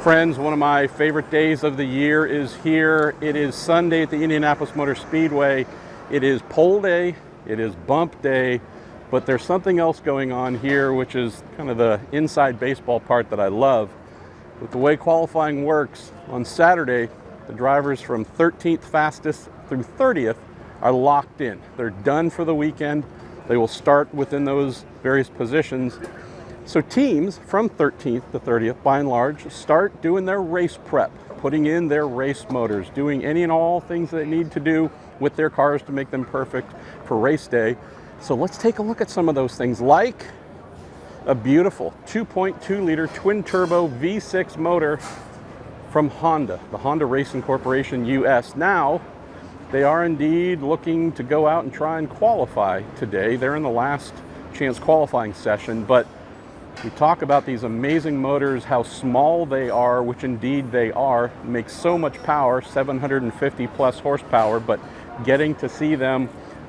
Friends, one of my favorite days of the year is here. It is Sunday at the Indianapolis Motor Speedway. It is pole day, it is bump day, but there's something else going on here, which is kind of the inside baseball part that I love. With the way qualifying works, on Saturday, the drivers from 13th fastest through 30th are locked in. They're done for the weekend. They will start within those various positions. So teams from 13th to 30th, by and large, start doing their race prep, putting in their race motors, doing any and all things they need to do with their cars to make them perfect for race day. So let's take a look at some of those things, like a beautiful 2.2 liter twin turbo V6 motor from Honda, the Honda Racing Corporation US. Now, they are indeed looking to go out and try and qualify today. They're in the last chance qualifying session, but we talk about these amazing motors, how small they are, which indeed they are, make so much power, 750 plus horsepower, but getting to see them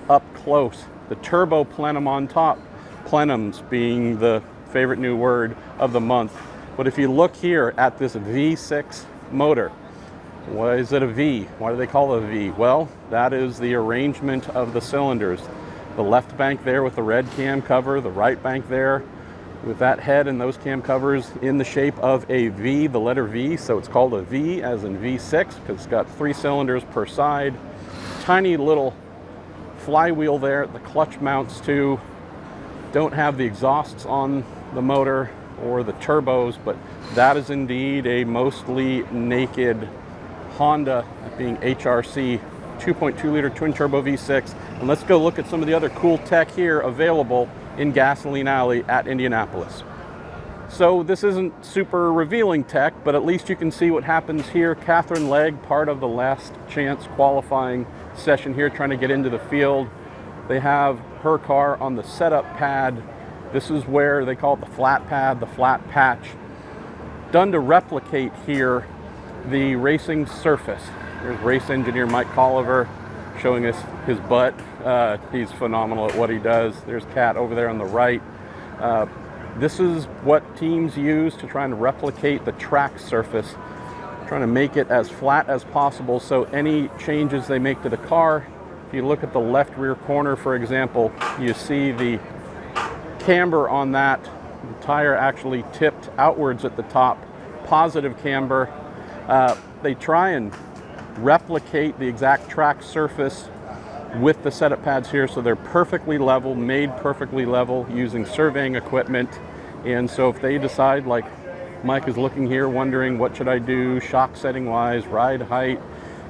up close. The turbo plenum on top, plenums being the favorite new word of the month. But if you look here at this V6 motor, why is it a V? Why do they call it a V? Well, that is the arrangement of the cylinders. The left bank there with the red cam cover, the right bank there with that head and those cam covers in the shape of a V, the letter V, so it's called a V as in V6 because it's got 3 cylinders per side. Tiny little flywheel there, the clutch mounts too. Don't have the exhausts on the motor or the turbos, but that is indeed a mostly naked Honda, being HRC 2.2 liter twin turbo V6. And let's go look at some of the other cool tech here available in Gasoline Alley at Indianapolis. So this isn't super revealing tech, but at least you can see what happens here. Catherine Legg, part of the last chance qualifying session here, trying to get into the field. They have her car on the setup pad. This is where they call it the flat pad, the flat patch, done to replicate here the racing surface. There's race engineer Mike Colliver showing us his butt. He's phenomenal at what he does. There's Kat over there on the right. This is what teams use to try and replicate the track surface, trying to make it as flat as possible so any changes they make to the car, if you look at the left rear corner, for example, you see the camber on that. The tire actually tipped outwards at the top, positive camber. They try and replicate the exact track surface with the setup pads here, so they're perfectly level, made perfectly level using surveying equipment. And so if they decide, like Mike is looking here wondering what should I do shock setting wise, ride height,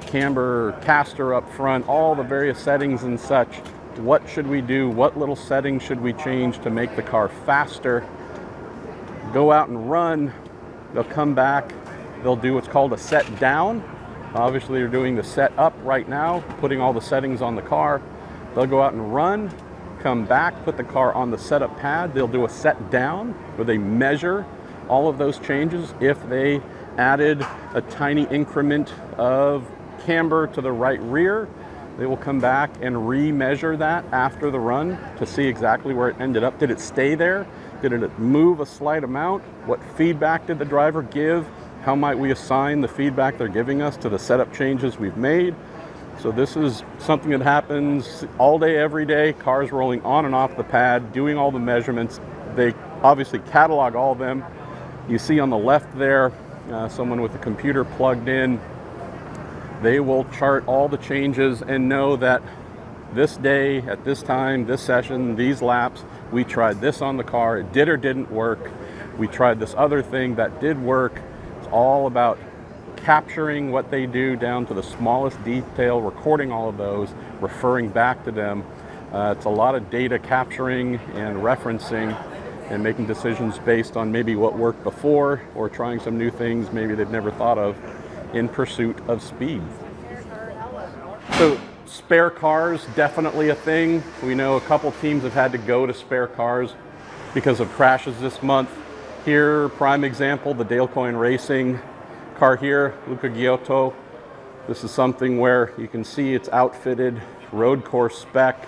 camber, caster up front, all the various settings and such, what should we do, what little settings should we change to make the car faster, go out and run. They'll come back, they'll do what's called a set down. Obviously they're doing the set up right now, putting all the settings on the car. They'll go out and run, come back, put the car on the setup pad. They'll do a set down where they measure all of those changes. If they added a tiny increment of camber to the right rear, they will come back and re-measure that after the run to see exactly where it ended up. Did it stay there? Did it move a slight amount? What feedback did the driver give? How might we assign the feedback they're giving us to the setup changes we've made? So this is something that happens all day, every day. Cars rolling on and off the pad, doing all the measurements. They obviously catalog all of them. You see on the left there, someone with a computer plugged in. They will chart all the changes and know that this day, at this time, this session, these laps, we tried this on the car, it did or didn't work. We tried this other thing that did work. It's all about capturing what they do down to the smallest detail, recording all of those, referring back to them. It's a lot of data capturing and referencing and making decisions based on maybe what worked before or trying some new things maybe they've never thought of in pursuit of speed. So spare cars, definitely a thing. We know a couple teams have had to go to spare cars because of crashes this month. Here, prime example, the Dale Coyne Racing car here, Luca Giotto. This is something where you can see it's outfitted, road course spec.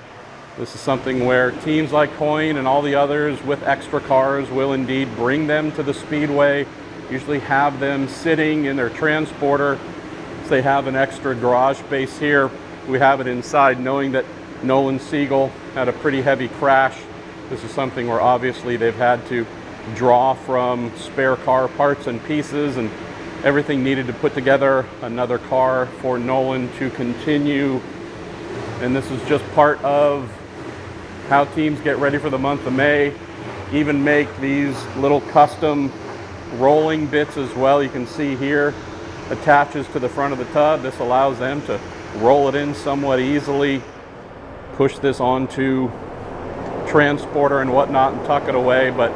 This is something where teams like Coyne and all the others with extra cars will indeed bring them to the speedway, usually have them sitting in their transporter. So they have an extra garage space here. We have it inside, knowing that Nolan Siegel had a pretty heavy crash. This is something where obviously they've had to draw from spare car parts and pieces and everything needed to put together another car for Nolan to continue. And this is just part of how teams get ready for the month of May. Even make these little custom rolling bits as well. You can see here, attaches to the front of the tub. This allows them to roll it in somewhat easily, push this onto transporter and whatnot and tuck it away. But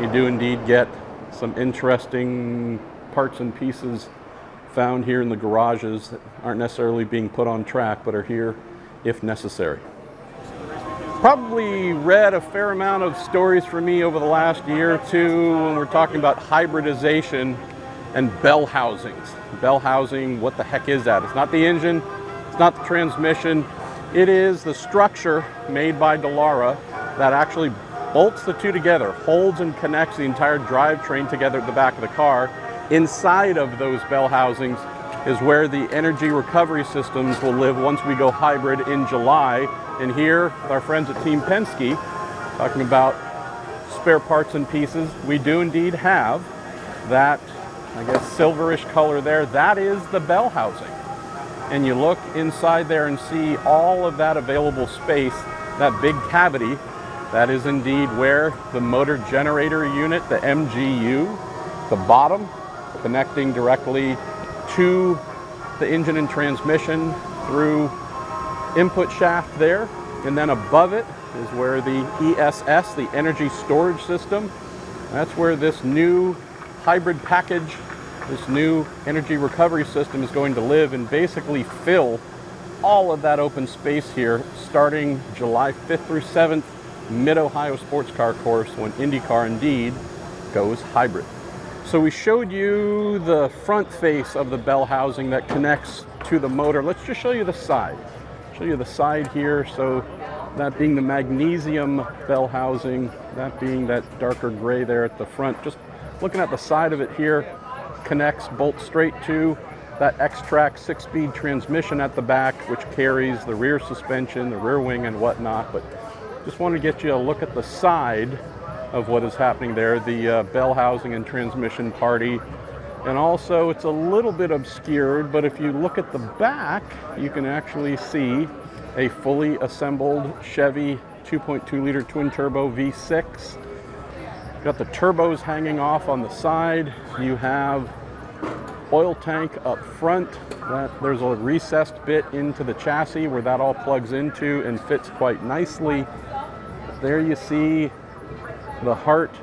you do indeed get some interesting parts and pieces found here in the garages that aren't necessarily being put on track, but are here if necessary. Probably read a fair amount of stories for me over the last year or two when we're talking about hybridization and bell housings. Bell housing, what the heck is that? It's not the engine, it's not the transmission, it is the structure made by Dallara that actually bolts the two together, holds and connects the entire drivetrain together at the back of the car. Inside of those bell housings is where the energy recovery systems will live once we go hybrid in July. And here, with our friends at Team Penske, talking about spare parts and pieces, we do indeed have that, I guess, silverish color there. That is the bell housing. And you look inside there and see all of that available space, that big cavity. That is indeed where the motor generator unit, the MGU, the bottom, connecting directly to the engine and transmission through input shaft there. And then above it is where the ESS, the energy storage system, that's where this new hybrid package, this new energy recovery system is going to live and basically fill all of that open space here starting July 5th through 7th, Mid-Ohio Sports Car Course, when IndyCar indeed goes hybrid. So we showed you the front face of the bell housing that connects to the motor. Let's just show you the side. Show you the side here. So that being the magnesium bell housing, that being that darker gray there at the front. Just looking at the side of it here, connects, bolts straight to that X-Track 6-speed transmission at the back, which carries the rear suspension, the rear wing and whatnot. But just want to get you a look at the side of what is happening there, the bell housing and transmission party. And also it's a little bit obscured, but if you look at the back, you can actually see a fully assembled Chevy 2.2 liter twin turbo V6. Got the turbos hanging off on the side. You have oil tank up front. There's a recessed bit into the chassis where that all plugs into and fits quite nicely. There you see the heart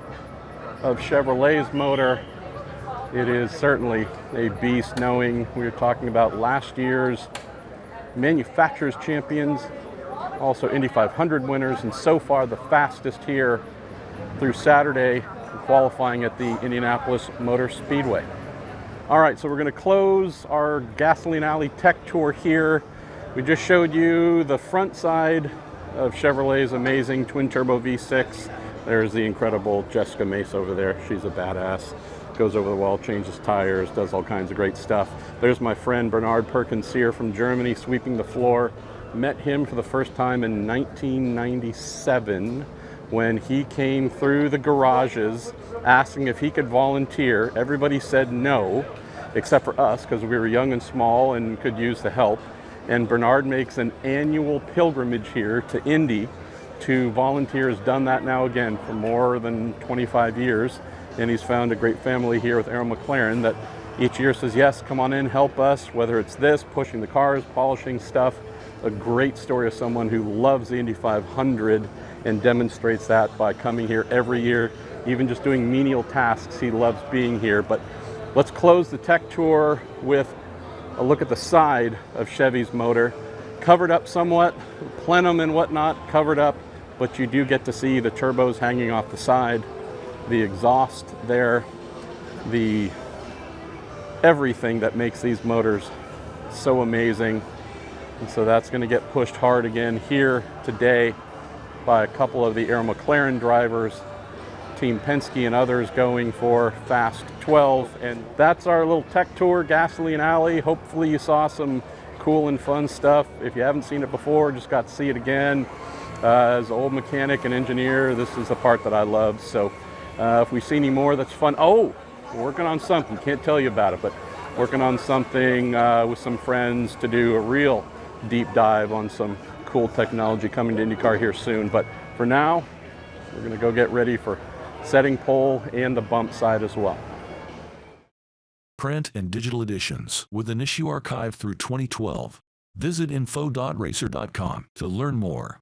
of Chevrolet's motor. It is certainly a beast, knowing we were talking about last year's manufacturers champions, also Indy 500 winners, and so far the fastest here through Saturday, qualifying at the Indianapolis Motor Speedway. All right, so we're going to close our Gasoline Alley Tech Tour here. We just showed you the front side of Chevrolet's amazing twin turbo V6. There's the incredible Jessica Mace over there. She's a badass. Goes over the wall, changes tires, does all kinds of great stuff. There's my friend Bernard Perkinseer from Germany, sweeping the floor. Met him for the first time in 1997 when he came through the garages asking if he could volunteer. Everybody said no, except for us, because we were young and small and could use the help. And Bernard makes an annual pilgrimage here to Indy to volunteer. Has done that now again for more than 25 years. And he's found a great family here with Aaron McLaren that each year says, yes, come on in, help us, whether it's this, pushing the cars, polishing stuff. A great story of someone who loves the Indy 500 and demonstrates that by coming here every year, even just doing menial tasks. He loves being here. But let's close the tech tour with a look at the side of Chevy's motor. Covered up somewhat, plenum and whatnot covered up, but you do get to see the turbos hanging off the side, the exhaust there, the everything that makes these motors so amazing. And so that's going to get pushed hard again here today by a couple of the Aaron McLaren drivers Team Penske and others going for Fast 12. And that's our little tech tour, Gasoline Alley. Hopefully you saw some cool and fun stuff. If you haven't seen it before, just got to see it again. As an old mechanic and engineer, this is the part that I love. So if we see any more that's fun, we're working on something, can't tell you about it, but working on something with some friends to do a real deep dive on some cool technology coming to IndyCar here soon. But for now, we're going to go get ready for setting pole and the bump side as well. Print and digital editions with an issue archive through 2012. Visit info.racer.com to learn more.